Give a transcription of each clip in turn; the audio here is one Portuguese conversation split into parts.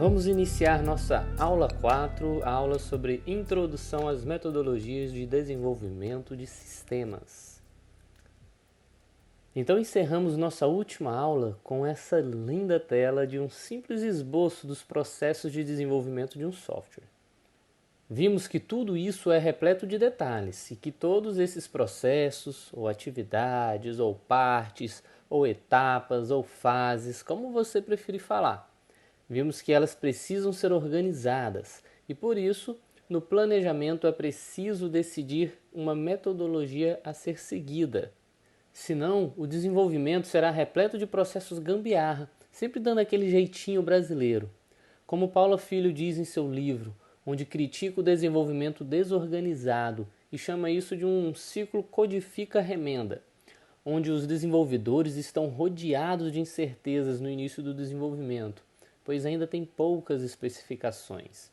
Vamos iniciar nossa aula 4, a aula sobre Introdução às Metodologias de Desenvolvimento de Sistemas. Então encerramos nossa última aula com essa linda tela de um simples esboço dos processos de desenvolvimento de um software. Vimos que tudo isso é repleto de detalhes e que todos esses processos, ou atividades, ou partes, ou etapas, ou fases, como você preferir falar, vimos que elas precisam ser organizadas e, por isso, no planejamento é preciso decidir uma metodologia a ser seguida. Senão, o desenvolvimento será repleto de processos gambiarra, sempre dando aquele jeitinho brasileiro. Como Paula Filho diz em seu livro, onde critica o desenvolvimento desorganizado e chama isso de um ciclo codifica-remenda, onde os desenvolvedores estão rodeados de incertezas no início do desenvolvimento, pois ainda tem poucas especificações.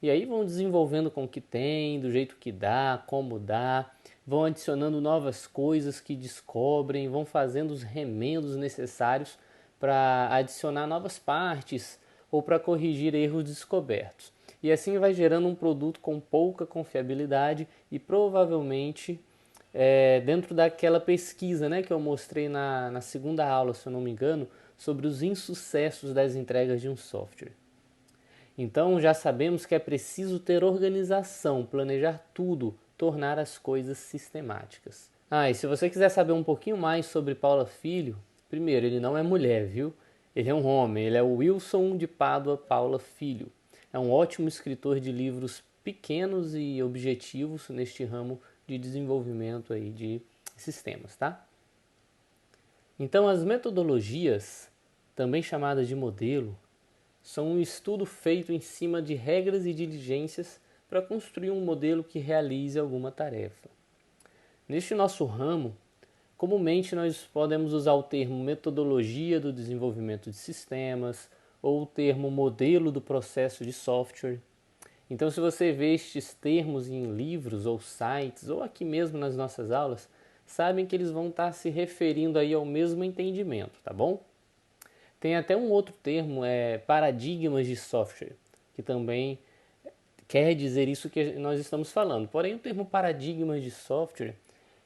E aí vão desenvolvendo com o que tem, do jeito que dá, como dá, vão adicionando novas coisas que descobrem, vão fazendo os remendos necessários para adicionar novas partes ou para corrigir erros descobertos. E assim vai gerando um produto com pouca confiabilidade e provavelmente dentro daquela pesquisa, né, que eu mostrei na segunda aula, se eu não me engano, sobre os insucessos das entregas de um software. Então já sabemos que é preciso ter organização, planejar tudo, tornar as coisas sistemáticas. E se você quiser saber um pouquinho mais sobre Paula Filho, primeiro, ele não é mulher, viu? Ele é um homem, ele é o Wilson de Pádua Paula Filho. É um ótimo escritor de livros pequenos e objetivos neste ramo de desenvolvimento aí de sistemas, tá? Então as metodologias, também chamadas de modelo, são um estudo feito em cima de regras e diligências para construir um modelo que realize alguma tarefa. Neste nosso ramo, comumente nós podemos usar o termo metodologia do desenvolvimento de sistemas ou o termo modelo do processo de software. Então, se você vê estes termos em livros ou sites ou aqui mesmo nas nossas aulas, sabem que eles vão estar se referindo aí ao mesmo entendimento, tá bom? Tem até um outro termo, paradigmas de software, que também quer dizer isso que nós estamos falando. Porém, o termo paradigmas de software,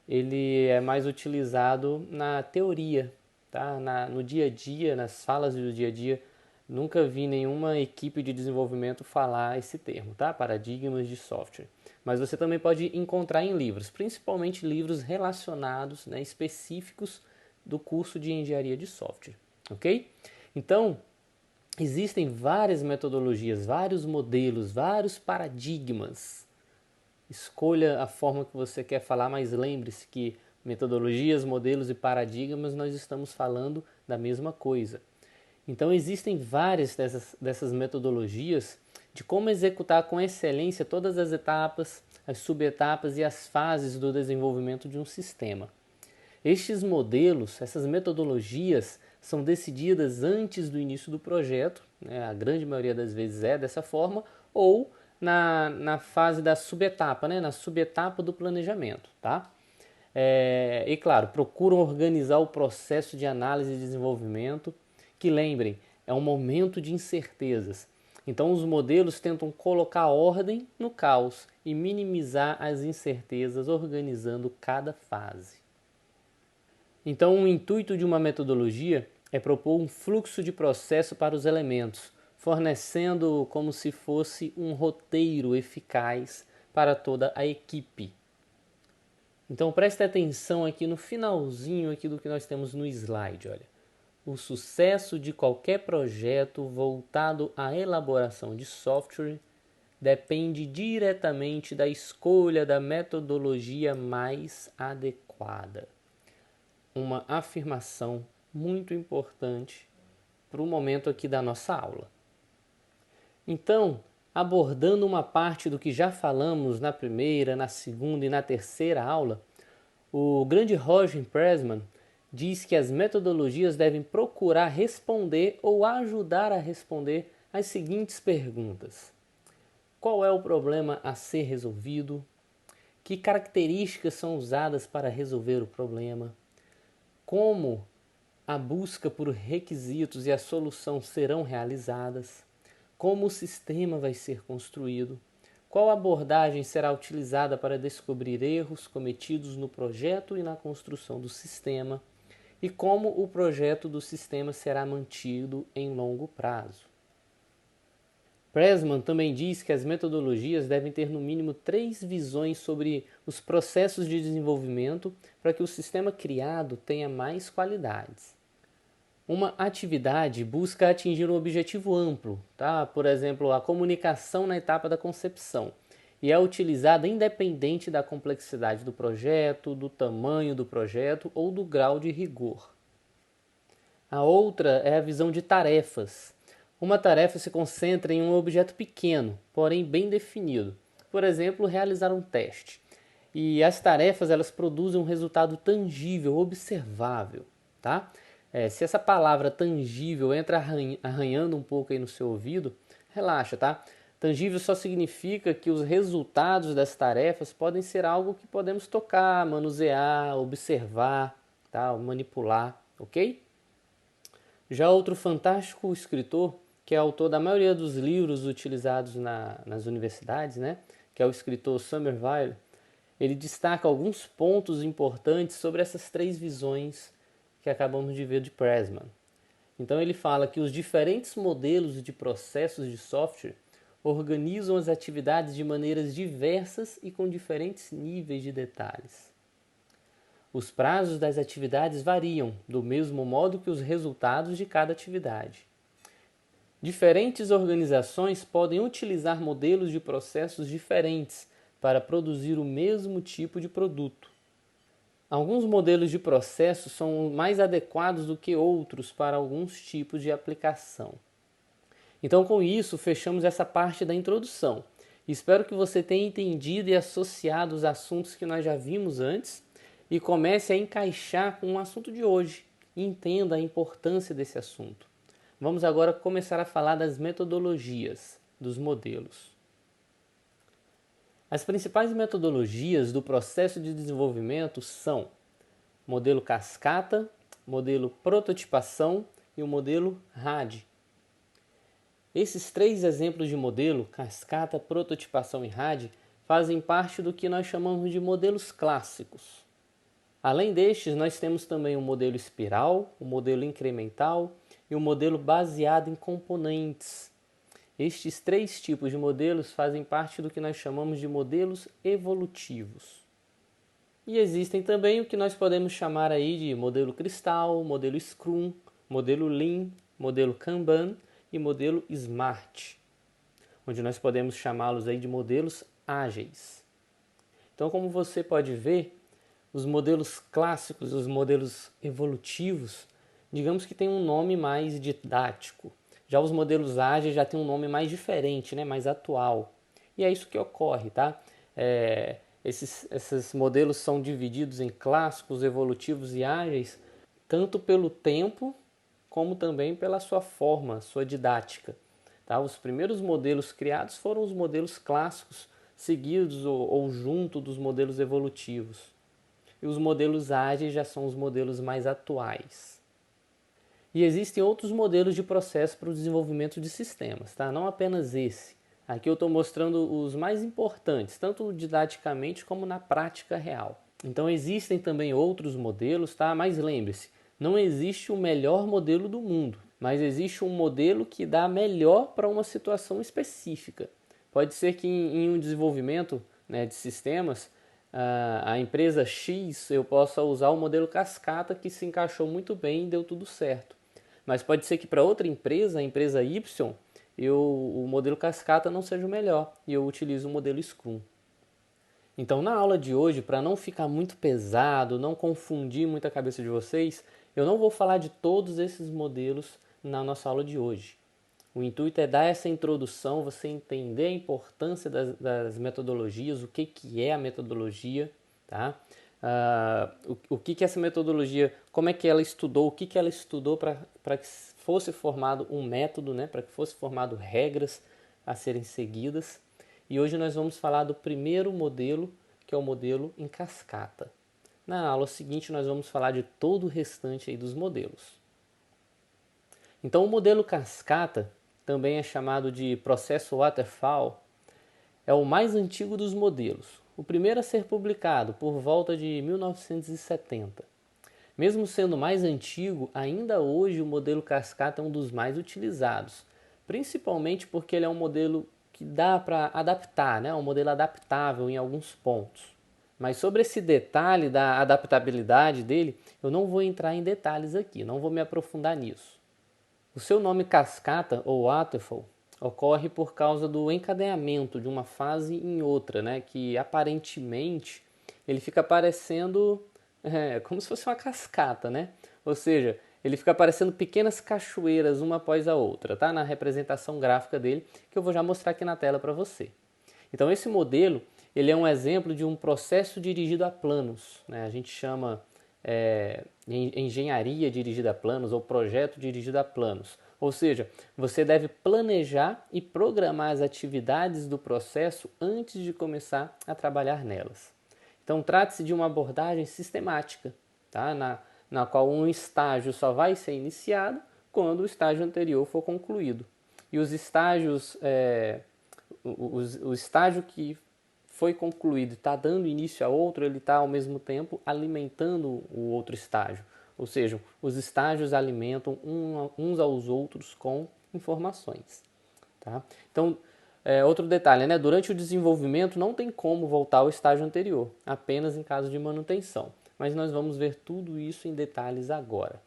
ele é mais utilizado na teoria, tá? No dia a dia, nas falas do dia a dia. Nunca vi nenhuma equipe de desenvolvimento falar esse termo, tá? Paradigmas de software. Mas você também pode encontrar em livros, principalmente livros relacionados, né, específicos do curso de engenharia de software, ok? Então, existem várias metodologias, vários modelos, vários paradigmas. Escolha a forma que você quer falar, mas lembre-se que metodologias, modelos e paradigmas nós estamos falando da mesma coisa. Então existem várias dessas metodologias de como executar com excelência todas as etapas, as subetapas e as fases do desenvolvimento de um sistema. Estes modelos, essas metodologias, são decididas antes do início do projeto, né? A grande maioria das vezes é dessa forma, ou na fase da subetapa, né? Na subetapa do planejamento, tá? E claro, procuram organizar o processo de análise e desenvolvimento, que lembrem, é um momento de incertezas. Então os modelos tentam colocar ordem no caos e minimizar as incertezas organizando cada fase. Então o intuito de uma metodologia é propor um fluxo de processo para os elementos, fornecendo como se fosse um roteiro eficaz para toda a equipe. Então preste atenção aqui no finalzinho aqui do que nós temos no slide, olha. O sucesso de qualquer projeto voltado à elaboração de software depende diretamente da escolha da metodologia mais adequada. Uma afirmação muito importante para o momento aqui da nossa aula. Então, abordando uma parte do que já falamos na primeira, na segunda e na terceira aula, o grande Roger Pressman diz que as metodologias devem procurar responder ou ajudar a responder as seguintes perguntas: qual é o problema a ser resolvido? Que características são usadas para resolver o problema? Como a busca por requisitos e a solução serão realizadas? como o sistema vai ser construído, qual abordagem será utilizada para descobrir erros cometidos no projeto e na construção do sistema, e como o projeto do sistema será mantido em longo prazo. Pressman também diz que as metodologias devem ter no mínimo 3 visões sobre os processos de desenvolvimento para que o sistema criado tenha mais qualidades. Uma atividade busca atingir um objetivo amplo, tá? Por exemplo, a comunicação na etapa da concepção, e é utilizada independente da complexidade do projeto, do tamanho do projeto ou do grau de rigor. A outra é a visão de tarefas. Uma tarefa se concentra em um objeto pequeno, porém bem definido. Por exemplo, realizar um teste. E as tarefas elas produzem um resultado tangível, observável, tá? Se essa palavra tangível entra arranhando um pouco aí no seu ouvido, relaxa, tá? Tangível só significa que os resultados das tarefas podem ser algo que podemos tocar, manusear, observar, tá? Manipular, ok? Já outro fantástico escritor, que é autor da maioria dos livros utilizados nas universidades, né? Que é o escritor Somerville, ele destaca alguns pontos importantes sobre essas 3 visões que acabamos de ver de Pressman. Então ele fala que os diferentes modelos de processos de software organizam as atividades de maneiras diversas e com diferentes níveis de detalhes. Os prazos das atividades variam, do mesmo modo que os resultados de cada atividade. Diferentes organizações podem utilizar modelos de processos diferentes para produzir o mesmo tipo de produto. Alguns modelos de processo são mais adequados do que outros para alguns tipos de aplicação. Então, com isso, fechamos essa parte da introdução. Espero que você tenha entendido e associado os assuntos que nós já vimos antes e comece a encaixar com o assunto de hoje e entenda a importância desse assunto. Vamos agora começar a falar das metodologias, dos modelos. As principais metodologias do processo de desenvolvimento são modelo cascata, modelo prototipação e o modelo RAD. Esses 3 exemplos de modelo, cascata, prototipação e RAD, fazem parte do que nós chamamos de modelos clássicos. Além destes, nós temos também o modelo espiral, o modelo incremental e o modelo baseado em componentes. Estes 3 tipos de modelos fazem parte do que nós chamamos de modelos evolutivos. E existem também o que nós podemos chamar aí de modelo cristal, modelo Scrum, modelo Lean, modelo Kanban e modelo Smart, onde nós podemos chamá-los aí de modelos ágeis. Então, como você pode ver, os modelos clássicos, os modelos evolutivos, digamos que tem um nome mais didático. Já os modelos ágeis já tem um nome mais diferente, né? Mais atual. E é isso que ocorre, tá? Esses modelos são divididos em clássicos, evolutivos e ágeis, tanto pelo tempo, como também pela sua forma, sua didática. Tá? Os primeiros modelos criados foram os modelos clássicos, seguidos ou junto dos modelos evolutivos. E os modelos ágeis já são os modelos mais atuais. E existem outros modelos de processo para o desenvolvimento de sistemas, tá? Não apenas esse. Aqui eu estou mostrando os mais importantes, tanto didaticamente como na prática real. Então existem também outros modelos, tá? Mas lembre-se, não existe o melhor modelo do mundo, mas existe um modelo que dá melhor para uma situação específica. Pode ser que em um desenvolvimento, né, de sistemas, a empresa X eu possa usar o modelo cascata que se encaixou muito bem e deu tudo certo. Mas pode ser que para outra empresa, a empresa Y, o modelo cascata não seja o melhor e eu utilizo o modelo Scrum. Então, na aula de hoje, para não ficar muito pesado, não confundir muito a cabeça de vocês, eu não vou falar de todos esses modelos na nossa aula de hoje. O intuito é dar essa introdução, você entender a importância das metodologias, o que é a metodologia, tá? O que essa metodologia, como é que ela estudou, o que ela estudou para que fosse formado um método, né? Para que fosse formado regras a serem seguidas. E hoje nós vamos falar do primeiro modelo, que é o modelo em cascata. Na aula seguinte nós vamos falar de todo o restante aí dos modelos. Então o modelo cascata, também é chamado de processo waterfall, é o mais antigo dos modelos. O primeiro a ser publicado por volta de 1970. Mesmo sendo mais antigo, ainda hoje o modelo cascata é um dos mais utilizados, principalmente porque ele é um modelo que dá para adaptar, né? Um modelo adaptável em alguns pontos. Mas sobre esse detalhe da adaptabilidade dele, eu não vou entrar em detalhes aqui, não vou me aprofundar nisso. O seu nome cascata ou waterfall ocorre por causa do encadeamento de uma fase em outra, né? Que aparentemente ele fica parecendo como se fosse uma cascata, né? Ou seja, ele fica parecendo pequenas cachoeiras uma após a outra, tá? Na representação gráfica dele, que eu vou já mostrar aqui na tela para você. Então esse modelo, ele é um exemplo de um processo dirigido a planos, né? A gente chama engenharia dirigida a planos ou projeto dirigido a planos. Ou seja, você deve planejar e programar as atividades do processo antes de começar a trabalhar nelas. Então, trata-se de uma abordagem sistemática, tá? na qual um estágio só vai ser iniciado quando o estágio anterior for concluído. E os estágios, o estágio que foi concluído e está dando início a outro, ele está ao mesmo tempo alimentando o outro estágio. Ou seja, os estágios alimentam uns aos outros com informações. Tá? Então, outro detalhe, né? Durante o desenvolvimento não tem como voltar ao estágio anterior, apenas em caso de manutenção. Mas nós vamos ver tudo isso em detalhes agora.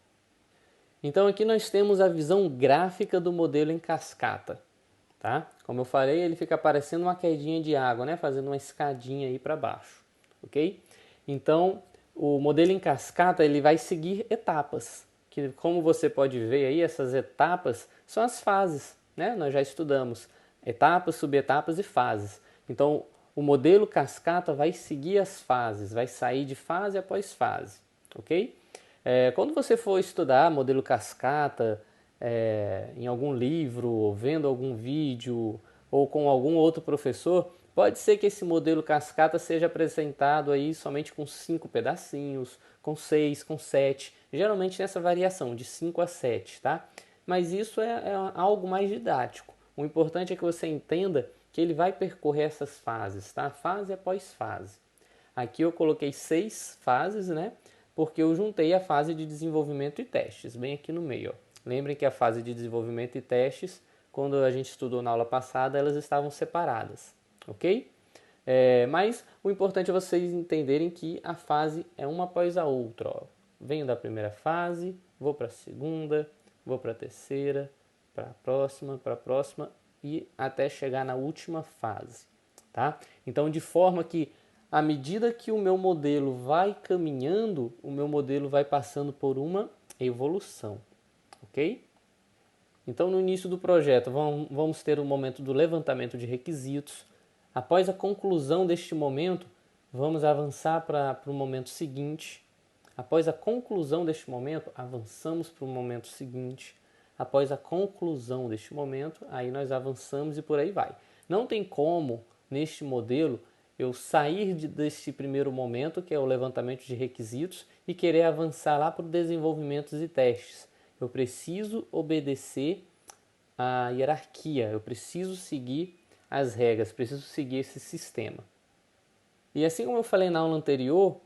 Então aqui nós temos a visão gráfica do modelo em cascata. Tá? Como eu falei, ele fica parecendo uma quedinha de água, né? Fazendo uma escadinha aí para baixo. Ok? Então, o modelo em cascata ele vai seguir etapas. Que, como você pode ver aí, essas etapas são as fases. Né? Nós já estudamos etapas, subetapas e fases. Então, o modelo cascata vai seguir as fases, vai sair de fase após fase, ok? Quando você for estudar modelo cascata em algum livro, ou vendo algum vídeo, ou com algum outro professor, pode ser que esse modelo cascata seja apresentado aí somente com 5 pedacinhos, com 6, com 7, geralmente nessa variação de 5 a 7, tá? Mas isso é algo mais didático. O importante é que você entenda que ele vai percorrer essas fases, tá? Fase após fase. Aqui eu coloquei 6 fases, né? Porque eu juntei a fase de desenvolvimento e testes, bem aqui no meio. Ó. Lembrem que a fase de desenvolvimento e testes, quando a gente estudou na aula passada, elas estavam separadas, ok? Mas o importante é vocês entenderem que a fase é uma após a outra. Ó. Venho da primeira fase, vou para a segunda, vou para a terceira, para a próxima e até chegar na última fase, tá? Então, de forma que à medida que o meu modelo vai caminhando, o meu modelo vai passando por uma evolução, ok? Então, no início do projeto, vamos ter o momento do levantamento de requisitos. Após a conclusão deste momento, vamos avançar para o momento seguinte. Após a conclusão deste momento, avançamos para o momento seguinte. Após a conclusão deste momento, aí nós avançamos e por aí vai. Não tem como, neste modelo, eu sair deste primeiro momento, que é o levantamento de requisitos, e querer avançar lá para o desenvolvimento e testes. Eu preciso obedecer a hierarquia, eu preciso seguir as regras, preciso seguir esse sistema. E assim como eu falei na aula anterior,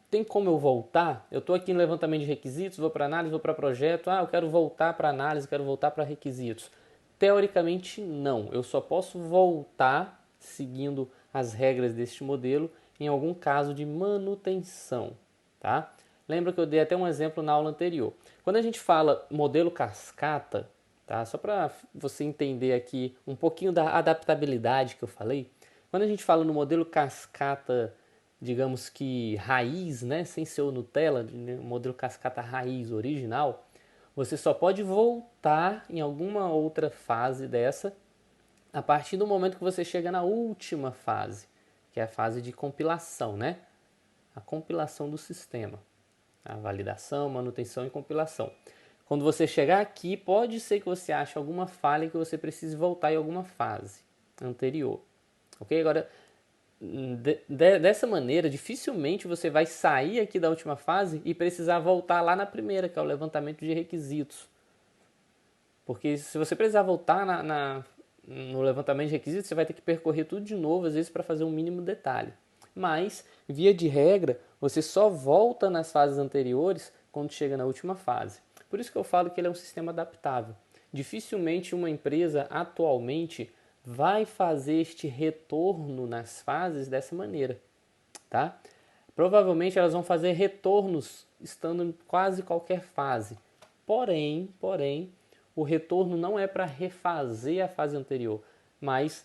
tem como eu voltar? Eu estou aqui no levantamento de requisitos, vou para análise, vou para projeto, eu quero voltar para análise, quero voltar para requisitos. Teoricamente, não. Eu só posso voltar, seguindo as regras deste modelo, em algum caso de manutenção. Tá? Lembra que eu dei até um exemplo na aula anterior. Quando a gente fala modelo cascata, tá? Só para você entender aqui um pouquinho da adaptabilidade que eu falei, quando a gente fala no modelo cascata, digamos que raiz, né, sem ser o Nutella, o modelo cascata raiz original, você só pode voltar em alguma outra fase dessa a partir do momento que você chega na última fase, que é a fase de compilação, né? A compilação do sistema. A validação, manutenção e compilação. Quando você chegar aqui, pode ser que você ache alguma falha que você precise voltar em alguma fase anterior. Ok? Agora, dessa maneira, dificilmente você vai sair aqui da última fase e precisar voltar lá na primeira, que é o levantamento de requisitos. Porque se você precisar voltar no levantamento de requisitos, você vai ter que percorrer tudo de novo, às vezes para fazer um mínimo detalhe. Mas, via de regra, você só volta nas fases anteriores quando chega na última fase. Por isso que eu falo que ele é um sistema adaptável. Dificilmente uma empresa atualmente vai fazer este retorno nas fases dessa maneira, tá? Provavelmente elas vão fazer retornos estando em quase qualquer fase. Porém, o retorno não é para refazer a fase anterior, mas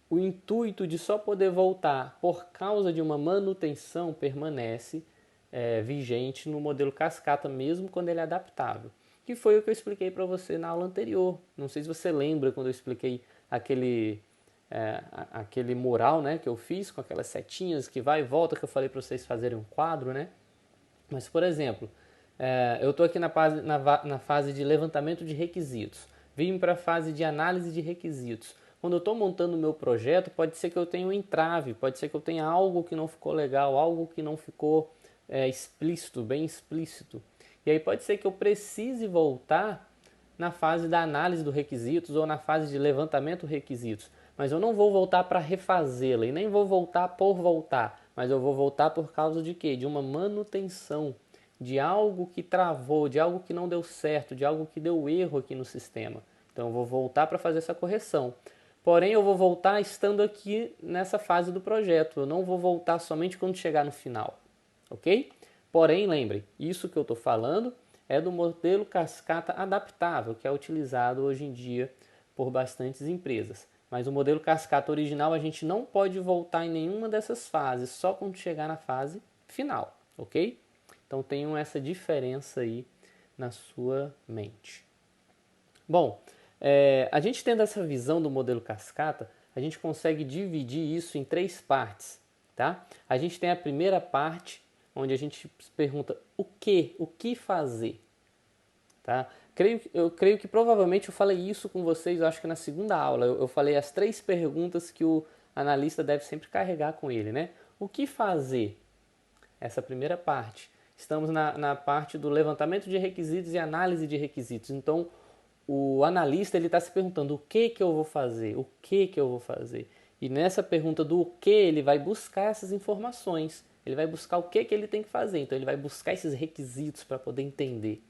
o intuito de só poder voltar por causa de uma manutenção permanece vigente no modelo cascata, mesmo quando ele é adaptável. Que foi o que eu expliquei para você na aula anterior. Não sei se você lembra quando eu expliquei aquele mural, né, que eu fiz com aquelas setinhas que vai e volta, que eu falei para vocês fazerem um quadro, né? Mas, por exemplo, eu estou aqui na fase de levantamento de requisitos. Vim para a fase de análise de requisitos. Quando eu estou montando o meu projeto, pode ser que eu tenha um entrave, pode ser que eu tenha algo que não ficou legal, algo que não ficou explícito, bem explícito. E aí pode ser que eu precise voltar na fase da análise dos requisitos ou na fase de levantamento de requisitos. Mas eu não vou voltar para refazê-la e nem vou voltar por voltar, mas eu vou voltar por causa de quê? De uma manutenção, de algo que travou, de algo que não deu certo, de algo que deu erro aqui no sistema. Então eu vou voltar para fazer essa correção. Porém, eu vou voltar estando aqui nessa fase do projeto. Eu não vou voltar somente quando chegar no final, ok? Porém, lembre, isso que eu estou falando é do modelo cascata adaptável, que é utilizado hoje em dia por bastantes empresas. Mas o modelo cascata original a gente não pode voltar em nenhuma dessas fases, só quando chegar na fase final, ok? Então tenham essa diferença aí na sua mente. Bom, a gente tendo essa visão do modelo cascata, a gente consegue dividir isso em 3 partes, tá? A gente tem a primeira parte, onde a gente pergunta o que fazer, tá? Eu creio que provavelmente eu falei isso com vocês, eu acho que na segunda aula, eu falei as 3 perguntas que o analista deve sempre carregar com ele, né? O que fazer? Essa primeira parte. Estamos na parte do levantamento de requisitos e análise de requisitos. Então, o analista ele está se perguntando o que eu vou fazer, o que eu vou fazer. E nessa pergunta do o que, ele vai buscar essas informações. Ele vai buscar o que ele tem que fazer. Então, ele vai buscar esses requisitos para poder entender.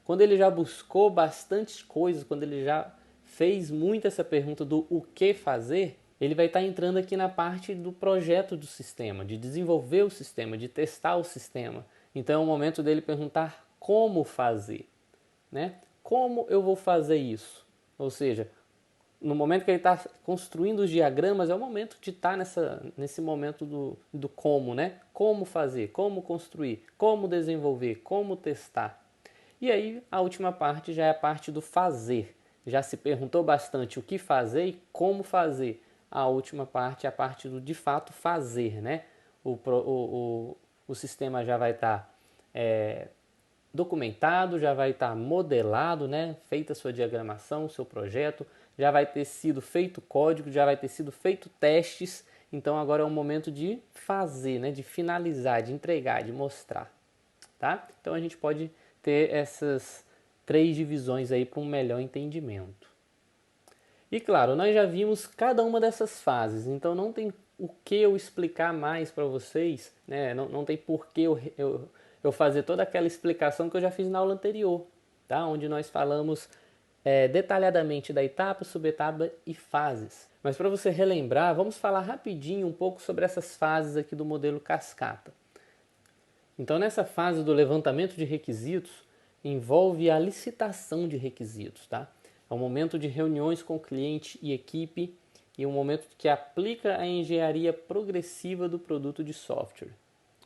Quando ele já buscou bastante coisas, quando ele já fez muito essa pergunta do o que fazer, ele vai estar entrando aqui na parte do projeto do sistema, de desenvolver o sistema, de testar o sistema. Então é o momento dele perguntar como fazer, né? Como eu vou fazer isso? Ou seja, no momento que ele está construindo os diagramas, é o momento de estar nesse momento do como, né? Como fazer, como construir, como desenvolver, como testar. E aí a última parte já é a parte do fazer. Já se perguntou bastante o que fazer e como fazer. A última parte é a parte do de fato fazer, né? O sistema já vai estar documentado, já vai estar modelado, né? Feita a sua diagramação, o seu projeto, já vai ter sido feito código, já vai ter sido feito testes. Então agora é o momento de fazer, né? De finalizar, de entregar, de mostrar, tá? Então a gente pode ter essas 3 divisões aí para um melhor entendimento. E claro, nós já vimos cada uma dessas fases, então não tem o que eu explicar mais para vocês, né? Não tem por que eu fazer toda aquela explicação que eu já fiz na aula anterior, tá? Onde nós falamos detalhadamente da etapa, subetapa e fases. Mas para você relembrar, vamos falar rapidinho um pouco sobre essas fases aqui do modelo cascata. Então, nessa fase do levantamento de requisitos, envolve a licitação de requisitos, tá? É um momento de reuniões com o cliente e equipe e um momento que aplica a engenharia progressiva do produto de software,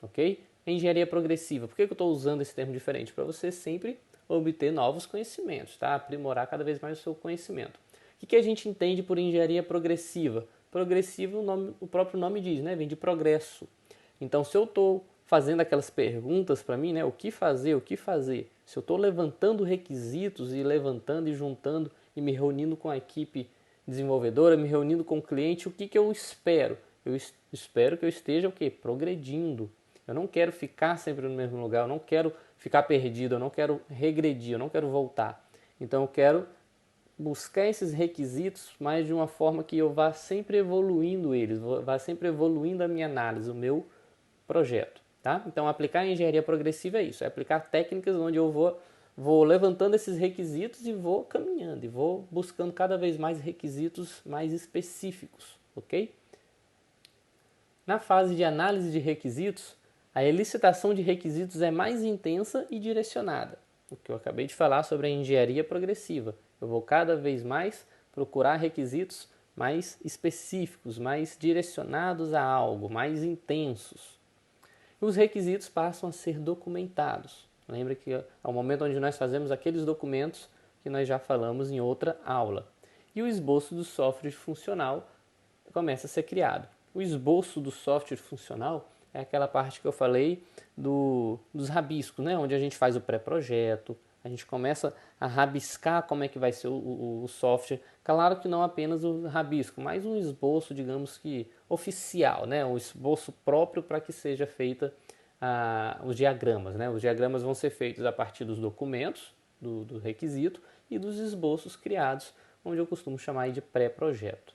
ok? A engenharia progressiva, por que eu estou usando esse termo diferente? Para você sempre obter novos conhecimentos, tá? Aprimorar cada vez mais o seu conhecimento. O que a gente entende por engenharia progressiva? Progressiva, o próprio nome diz, né? Vem de progresso. Então, se eu estou fazendo aquelas perguntas para mim, né? O que fazer, o que fazer? Se eu estou levantando requisitos e levantando e juntando e me reunindo com a equipe desenvolvedora, me reunindo com o cliente, o que eu espero? Eu espero que eu esteja o quê? Progredindo. Eu não quero ficar sempre no mesmo lugar, eu não quero ficar perdido, eu não quero regredir, eu não quero voltar. Então eu quero buscar esses requisitos, mas de uma forma que eu vá sempre evoluindo eles, vá sempre evoluindo a minha análise, o meu projeto. Tá? Então, aplicar a engenharia progressiva é isso, é aplicar técnicas onde eu vou levantando esses requisitos e vou caminhando, e vou buscando cada vez mais requisitos mais específicos, ok? Na fase de análise de requisitos, a elicitação de requisitos é mais intensa e direcionada, o que eu acabei de falar sobre a engenharia progressiva. Eu vou cada vez mais procurar requisitos mais específicos, mais direcionados a algo, mais intensos. Os requisitos passam a ser documentados. Lembra que é o momento onde nós fazemos aqueles documentos que nós já falamos em outra aula. E o esboço do software funcional começa a ser criado. O esboço do software funcional é aquela parte que eu falei dos rabiscos, né? Onde a gente faz o pré-projeto, a gente começa a rabiscar como é que vai ser o software. Claro que não apenas o rabisco, mas um esboço, digamos que oficial, né? Um esboço próprio para que seja feita os diagramas, né? Os diagramas vão ser feitos a partir dos documentos, do requisito, e dos esboços criados, onde eu costumo chamar de pré-projeto.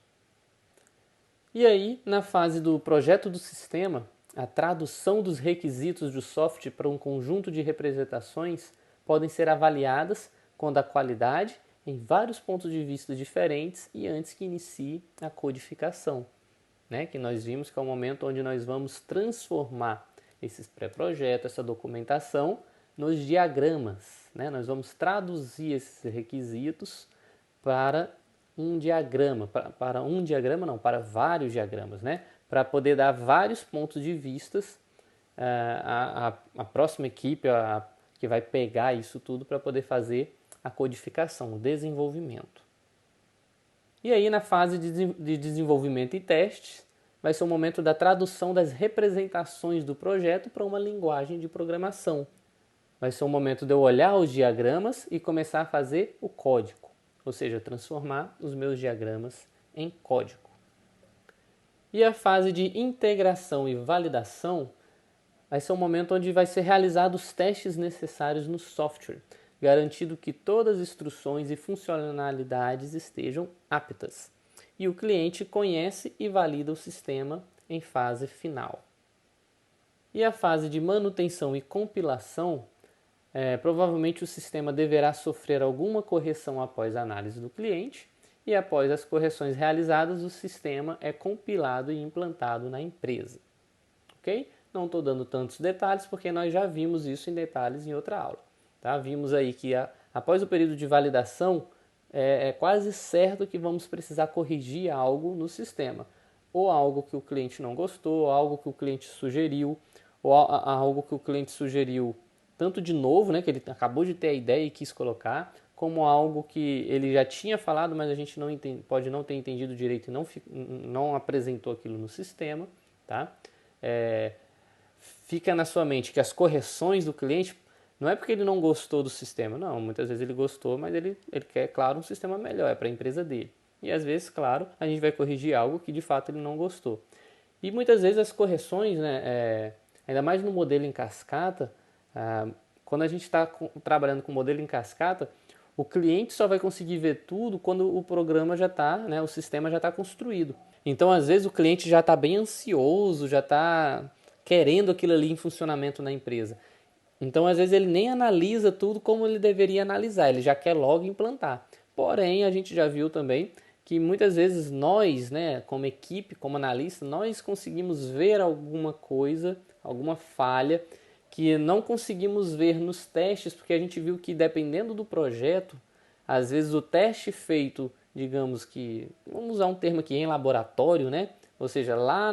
E aí, na fase do projeto do sistema, a tradução dos requisitos do software para um conjunto de representações podem ser avaliadas quando a qualidade, em vários pontos de vista diferentes e antes que inicie a codificação, né? Que nós vimos que é o momento onde nós vamos transformar esses pré-projetos, essa documentação, nos diagramas, né? Nós vamos traduzir esses requisitos para um diagrama, para vários diagramas, né? Para poder dar vários pontos de vistas a próxima equipe que vai pegar isso tudo para poder fazer a codificação, o desenvolvimento. E aí, na fase de desenvolvimento e testes, vai ser o momento da tradução das representações do projeto para uma linguagem de programação. Vai ser o momento de eu olhar os diagramas e começar a fazer o código, ou seja, transformar os meus diagramas em código. E a fase de integração e validação vai ser o momento onde vai ser realizados os testes necessários no software, garantindo que todas as instruções e funcionalidades estejam aptas. E o cliente conhece e valida o sistema em fase final. E a fase de manutenção e compilação, provavelmente o sistema deverá sofrer alguma correção após a análise do cliente, e após as correções realizadas, o sistema é compilado e implantado na empresa. Ok? Não estou dando tantos detalhes porque nós já vimos isso em detalhes em outra aula. Tá? Vimos aí que após o período de validação, é quase certo que vamos precisar corrigir algo no sistema. Ou algo que o cliente não gostou, ou algo que o cliente sugeriu, ou algo que o cliente sugeriu tanto de novo, né, que ele acabou de ter a ideia e quis colocar, como algo que ele já tinha falado, mas a gente pode não ter entendido direito e não apresentou aquilo no sistema. Tá? Fica na sua mente que as correções do cliente não é porque ele não gostou do sistema, não. Muitas vezes ele gostou, mas ele quer, claro, um sistema melhor, é para a empresa dele. E às vezes, claro, a gente vai corrigir algo que de fato ele não gostou. E muitas vezes as correções, né, ainda mais no modelo em cascata, quando a gente está trabalhando com modelo em cascata, o cliente só vai conseguir ver tudo quando o programa já está, né, o sistema já está construído. Então, às vezes, o cliente já está bem ansioso, já está querendo aquilo ali em funcionamento na empresa. Então, às vezes, ele nem analisa tudo como ele deveria analisar, ele já quer logo implantar. Porém, a gente já viu também que muitas vezes nós, né, como equipe, como analista, nós conseguimos ver alguma coisa, alguma falha que não conseguimos ver nos testes, porque a gente viu que dependendo do projeto, às vezes o teste feito, digamos que, vamos usar um termo aqui, em laboratório, né? Ou seja, lá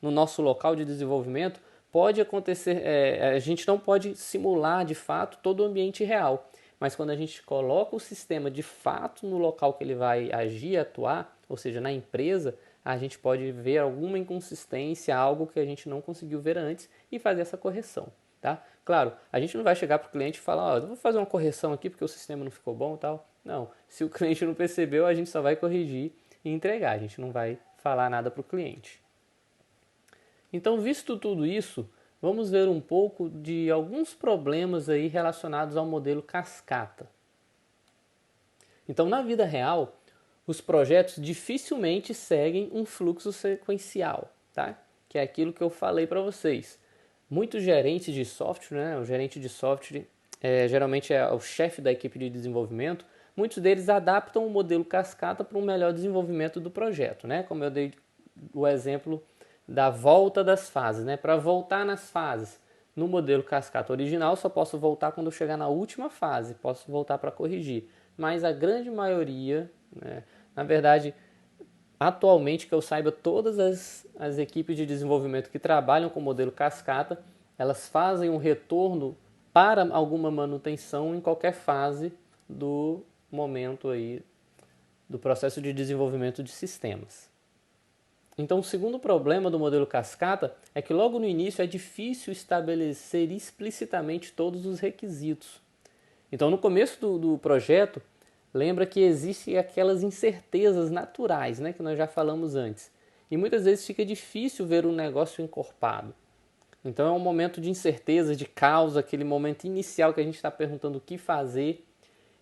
no nosso local de desenvolvimento, pode acontecer, a gente não pode simular de fato todo o ambiente real, mas quando a gente coloca o sistema de fato no local que ele vai agir, atuar, ou seja, na empresa, a gente pode ver alguma inconsistência, algo que a gente não conseguiu ver antes e fazer essa correção. Tá? Claro, a gente não vai chegar para o cliente e falar, eu vou fazer uma correção aqui porque o sistema não ficou bom e tal. Não, se o cliente não percebeu, a gente só vai corrigir e entregar, a gente não vai falar nada para o cliente. Então, visto tudo isso, vamos ver um pouco de alguns problemas aí relacionados ao modelo cascata. Então, na vida real, os projetos dificilmente seguem um fluxo sequencial, tá? Que é aquilo que eu falei para vocês. Muitos gerentes de software, né? O gerente de software geralmente é o chefe da equipe de desenvolvimento. Muitos deles adaptam o modelo cascata para um melhor desenvolvimento do projeto, né? Como eu dei o exemplo da volta das fases, né? Para voltar nas fases, no modelo cascata original, só posso voltar quando eu chegar na última fase, posso voltar para corrigir. Mas a grande maioria, né? Na verdade, atualmente, que eu saiba, todas as equipes de desenvolvimento que trabalham com o modelo cascata, elas fazem um retorno para alguma manutenção em qualquer fase do momento aí do processo de desenvolvimento de sistemas. Então, o segundo problema do modelo cascata é que logo no início é difícil estabelecer explicitamente todos os requisitos. Então, no começo do projeto, lembra que existem aquelas incertezas naturais, né, que nós já falamos antes. E muitas vezes fica difícil ver um negócio encorpado. Então, é um momento de incerteza, de caos, aquele momento inicial que a gente está perguntando o que fazer.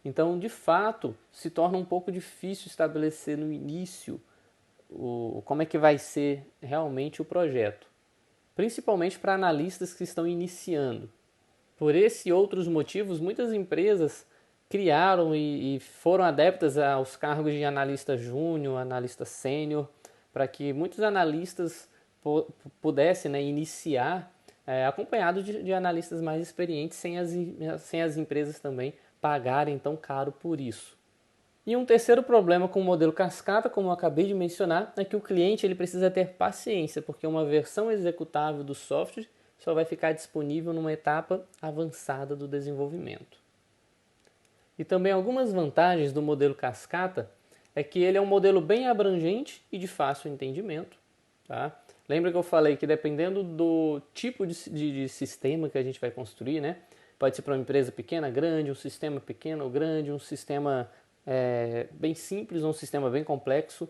Então, de fato, se torna um pouco difícil estabelecer no início como é que vai ser realmente o projeto, principalmente para analistas que estão iniciando. Por esse e outros motivos, muitas empresas criaram e foram adeptas aos cargos de analista júnior, analista sênior, para que muitos analistas pudessem, né, iniciar acompanhados de analistas mais experientes, sem as empresas também pagarem tão caro por isso. E um terceiro problema com o modelo cascata, como eu acabei de mencionar, é que o cliente ele precisa ter paciência, porque uma versão executável do software só vai ficar disponível numa etapa avançada do desenvolvimento. E também algumas vantagens do modelo cascata é que ele é um modelo bem abrangente e de fácil entendimento. Tá? Lembra que eu falei que dependendo do tipo de sistema que a gente vai construir, né? Pode ser para uma empresa pequena, grande, um sistema pequeno ou grande, um sistema bem simples ou um sistema bem complexo,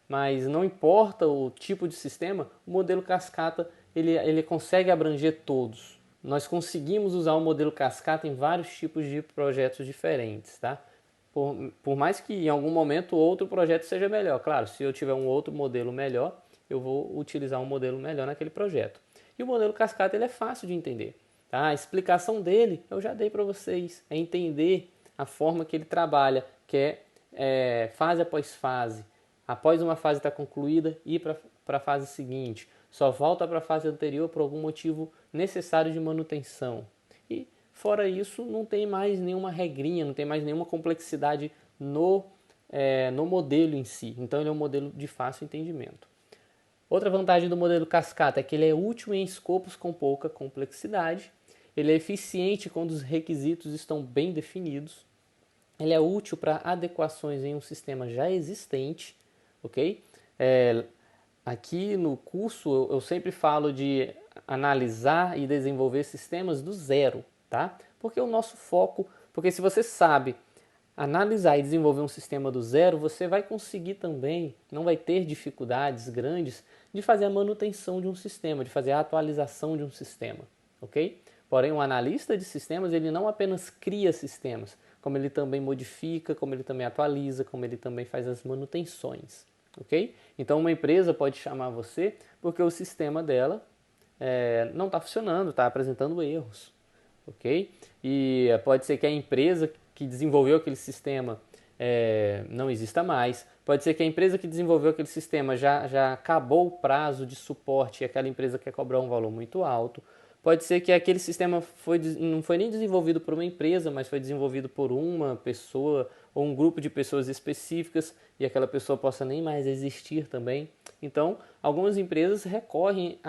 mas não importa o tipo de sistema, o modelo cascata ele consegue abranger todos. Nós conseguimos usar o modelo cascata em vários tipos de projetos diferentes, tá? Por mais que em algum momento outro projeto seja melhor. Claro, se eu tiver um outro modelo melhor, eu vou utilizar um modelo melhor naquele projeto. E o modelo cascata ele é fácil de entender. Tá? A explicação dele eu já dei para vocês. É entender a forma que ele trabalha, que é fase após fase. Após uma fase estar concluída, ir para a fase seguinte. Só volta para a fase anterior por algum motivo necessário de manutenção. E fora isso, não tem mais nenhuma regrinha, não tem mais nenhuma complexidade no modelo em si. Então ele é um modelo de fácil entendimento. Outra vantagem do modelo cascata é que ele é útil em escopos com pouca complexidade. Ele é eficiente quando os requisitos estão bem definidos. Ele é útil para adequações em um sistema já existente, ok? Aqui no curso eu sempre falo de analisar e desenvolver sistemas do zero, tá? Porque o nosso foco, porque se você sabe analisar e desenvolver um sistema do zero, você vai conseguir também, não vai ter dificuldades grandes de fazer a manutenção de um sistema, de fazer a atualização de um sistema, ok? Porém, um analista de sistemas, ele não apenas cria sistemas, como ele também modifica, como ele também atualiza, como ele também faz as manutenções, ok? Então, uma empresa pode chamar você porque o sistema dela não está funcionando, está apresentando erros, ok? E pode ser que a empresa que desenvolveu aquele sistema não exista mais. Pode ser que a empresa que desenvolveu aquele sistema já acabou o prazo de suporte e aquela empresa quer cobrar um valor muito alto. Pode ser que aquele sistema não foi nem desenvolvido por uma empresa, mas foi desenvolvido por uma pessoa ou um grupo de pessoas específicas e aquela pessoa possa nem mais existir também. Então, algumas empresas recorrem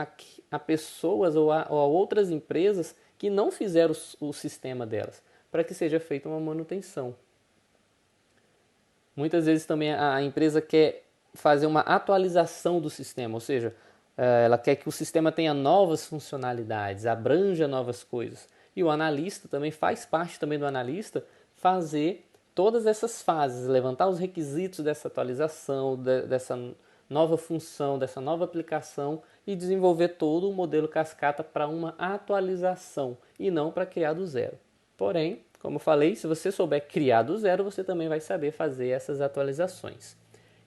a pessoas ou a outras empresas que não fizeram o sistema delas, para que seja feita uma manutenção. Muitas vezes também a empresa quer fazer uma atualização do sistema, ou seja, ela quer que o sistema tenha novas funcionalidades, abranja novas coisas. E o analista também faz parte também do analista fazer todas essas fases, levantar os requisitos dessa atualização, dessa nova função, dessa nova aplicação e desenvolver todo o modelo cascata para uma atualização e não para criar do zero. Porém, Como eu falei, se você souber criar do zero, você também vai saber fazer essas atualizações.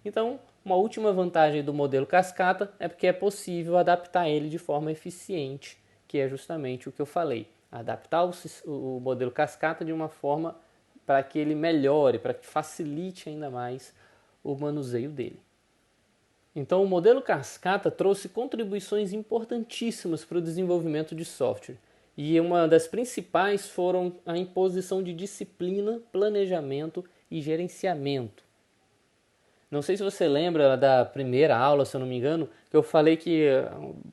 Então, uma última vantagem do modelo cascata é porque é possível adaptar ele de forma eficiente, que é justamente o que eu falei. Adaptar o modelo cascata de uma forma para que ele melhore, para que facilite ainda mais o manuseio dele. Então, o modelo cascata trouxe contribuições importantíssimas para o desenvolvimento de software. E uma das principais foram a imposição de disciplina, planejamento e gerenciamento. Não sei se você lembra da primeira aula, se eu não me engano, que eu falei que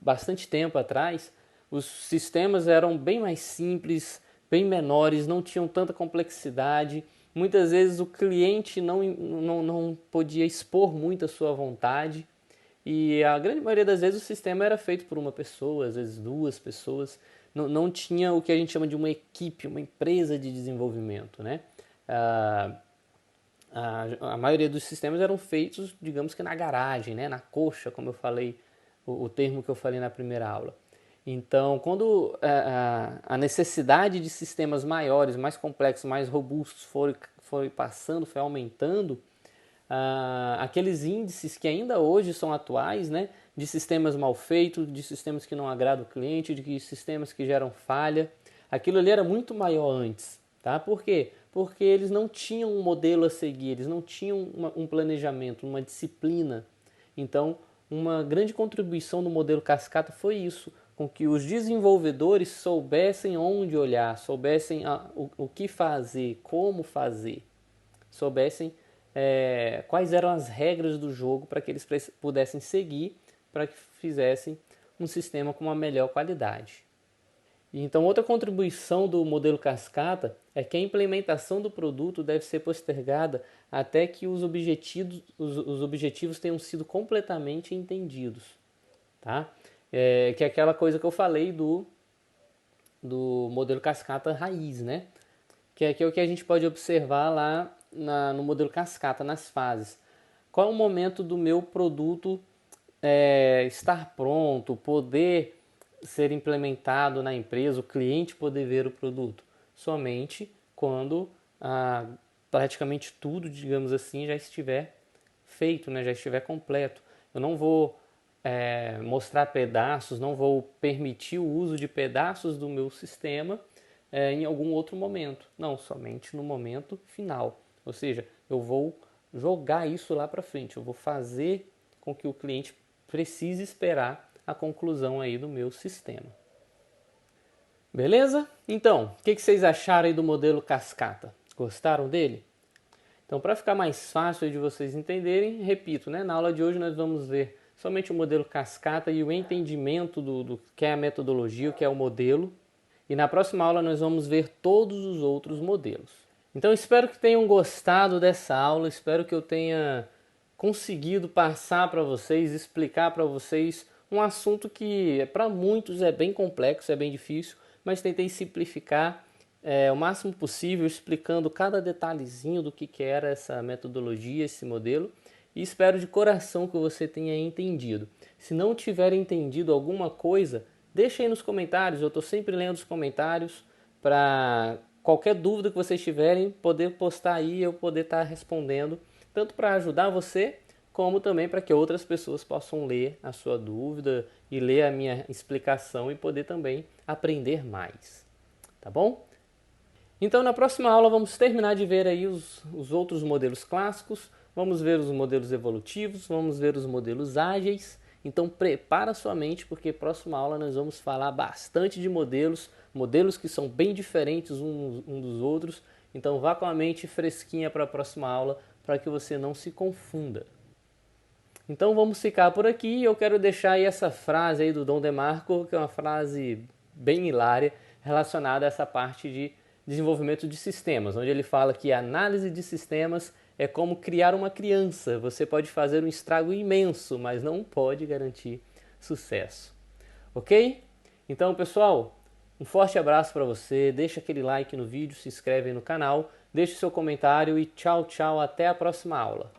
bastante tempo atrás os sistemas eram bem mais simples, bem menores, não tinham tanta complexidade. Muitas vezes o cliente não podia expor muito a sua vontade. E a grande maioria das vezes o sistema era feito por uma pessoa, às vezes duas pessoas. Não tinha o que a gente chama de uma equipe, uma empresa de desenvolvimento, né? A maioria dos sistemas eram feitos, digamos que na garagem, né? Na coxa, como eu falei, o termo que eu falei na primeira aula. Então, quando a necessidade de sistemas maiores, mais complexos, mais robustos foi passando, foi aumentando, aqueles índices que ainda hoje são atuais, né, de sistemas mal feitos, de sistemas que não agradam o cliente, de sistemas que geram falha, aquilo ali era muito maior antes. Tá? Por quê? Porque eles não tinham um modelo a seguir, eles não tinham um planejamento, uma disciplina. Então, uma grande contribuição do modelo cascata foi isso, com que os desenvolvedores soubessem onde olhar, soubessem o que fazer, como fazer, soubessem quais eram as regras do jogo para que eles pudessem seguir, para que fizessem um sistema com uma melhor qualidade. Então, outra contribuição do modelo cascata é que a implementação do produto deve ser postergada até que os objetivos tenham sido completamente entendidos. Tá? Que é aquela coisa que eu falei do modelo cascata raiz, né? Que é o que a gente pode observar lá no modelo cascata, nas fases. Qual é o momento do meu produto estar pronto, poder ser implementado na empresa, o cliente poder ver o produto? Somente quando praticamente tudo, digamos assim, já estiver feito, né? Já estiver completo. Eu não vou mostrar pedaços, não vou permitir o uso de pedaços do meu sistema em algum outro momento. Não, somente no momento final. Ou seja, eu vou jogar isso lá para frente, eu vou fazer com que o cliente precise esperar a conclusão aí do meu sistema. Beleza? Então, o que vocês acharam aí do modelo cascata? Gostaram dele? Então, para ficar mais fácil de vocês entenderem, repito, né? Na aula de hoje nós vamos ver somente o modelo cascata e o entendimento do que é a metodologia, o que é o modelo. E na próxima aula nós vamos ver todos os outros modelos. Então, espero que tenham gostado dessa aula, espero que eu tenha conseguido passar para vocês, explicar para vocês um assunto que para muitos é bem complexo, é bem difícil, mas tentei simplificar o máximo possível, explicando cada detalhezinho do que era essa metodologia, esse modelo, e espero de coração que você tenha entendido. Se não tiver entendido alguma coisa, deixa aí nos comentários, eu estou sempre lendo os comentários para qualquer dúvida que vocês tiverem, poder postar aí e eu poder estar respondendo, tanto para ajudar você, como também para que outras pessoas possam ler a sua dúvida e ler a minha explicação e poder também aprender mais. Tá bom? Então, na próxima aula, vamos terminar de ver aí os outros modelos clássicos, vamos ver os modelos evolutivos, vamos ver os modelos ágeis. Então, prepara sua mente, porque na próxima aula nós vamos falar bastante de modelos que são bem diferentes uns dos outros. Então, vá com a mente fresquinha para a próxima aula, para que você não se confunda. Então, vamos ficar por aqui. Eu quero deixar aí essa frase aí do Dom DeMarco, que é uma frase bem hilária, relacionada a essa parte de desenvolvimento de sistemas, onde ele fala que a análise de sistemas é como criar uma criança. Você pode fazer um estrago imenso, mas não pode garantir sucesso. Ok? Então, pessoal, um forte abraço para você. Deixa aquele like no vídeo, se inscreve aí no canal, deixe seu comentário e tchau, tchau. Até a próxima aula.